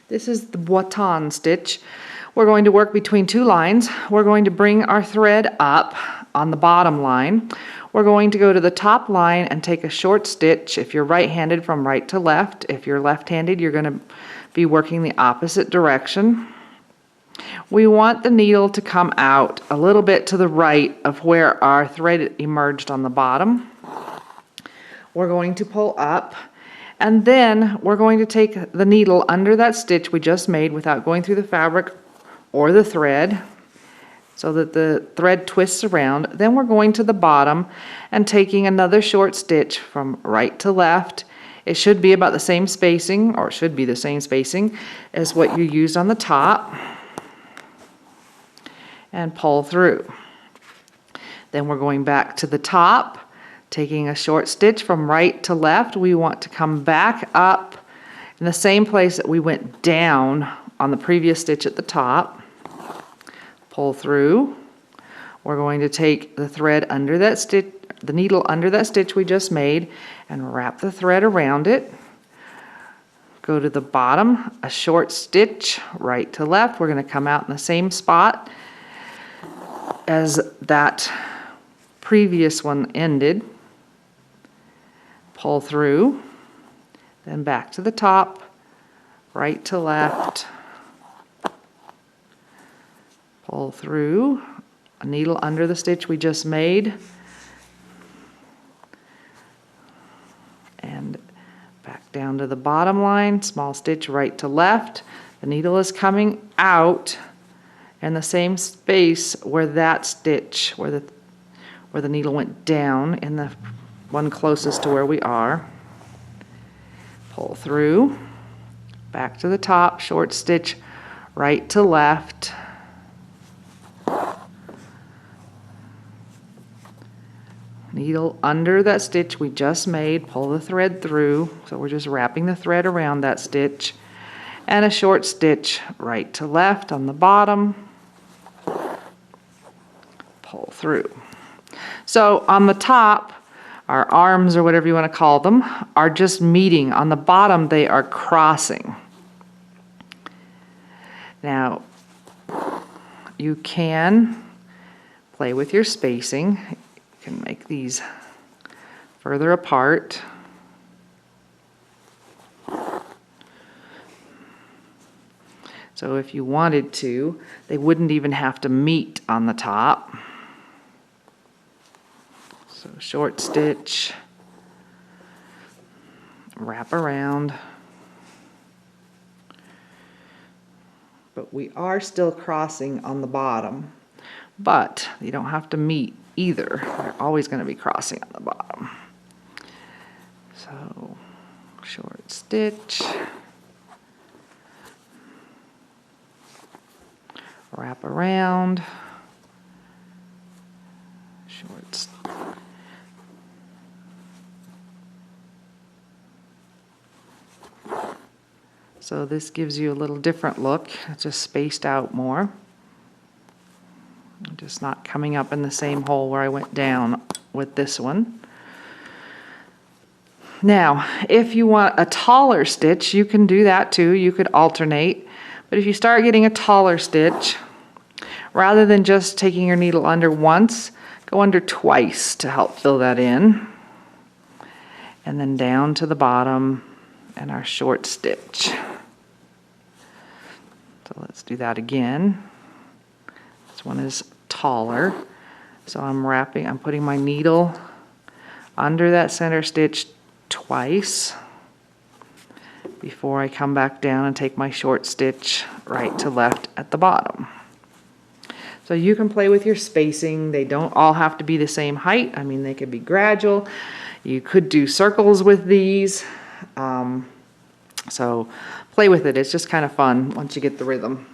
This is the Breton stitch. We're going to work between two lines. We're going to bring our thread up on the bottom line. We're going to go to the top line and take a short stitch. If you're right-handed, from right to left. If you're left-handed, you're going to be working the opposite direction. We want the needle to come out a little bit to the right of where our thread emerged on the bottom. We're going to pull up, and then we're going to take the needle under that stitch we just made without going through the fabric or the thread, so that the thread twists around. Then we're going to the bottom and taking another short stitch from right to left. It should be about the same spacing, or should be the same spacing as what you used on the top, and pull through. Then we're going back to the top, taking a short stitch from right to left. We want to come back up in the same place that we went down on the previous stitch at the top. Pull through. We're going to take the thread under that stitch, the needle under that stitch we just made, and wrap the thread around it. Go to the bottom, a short stitch right to left. We're going to come out in the same spot as that previous one ended. Pull through, then back to the top, right to left, pull through, a needle under the stitch we just made, and back down to the bottom line, small stitch right to left. The needle is coming out in the same space where that stitch, where the needle went down, in the one closest to where we are. Pull through, back to the top, short stitch right to left, needle under that stitch we just made, pull the thread through, so we're just wrapping the thread around that stitch, and a short stitch right to left on the bottom, pull through. So on the top, our arms, or whatever you want to call them, are just meeting. On the bottom, they are crossing. Now, you can play with your spacing. You can make these further apart. So if you wanted to, they wouldn't even have to meet on the top. So short stitch, wrap around. But we are still crossing on the bottom, but you don't have to meet either. They're always going to be crossing on the bottom. So short stitch, wrap around, short stitch. So this gives you a little different look. It's just spaced out more. I'm just not coming up in the same hole where I went down with this one. Now, if you want a taller stitch, you can do that too. You could alternate. But if you start getting a taller stitch, rather than just taking your needle under once, go under twice to help fill that in. And then down to the bottom and our short stitch. So let's do that again. This one is taller. So I'm putting my needle under that center stitch twice before I come back down and take my short stitch right to left at the bottom. So you can play with your spacing. They don't all have to be the same height. I mean, they could be gradual. You could do circles with these. So play with it. It's just kind of fun once you get the rhythm.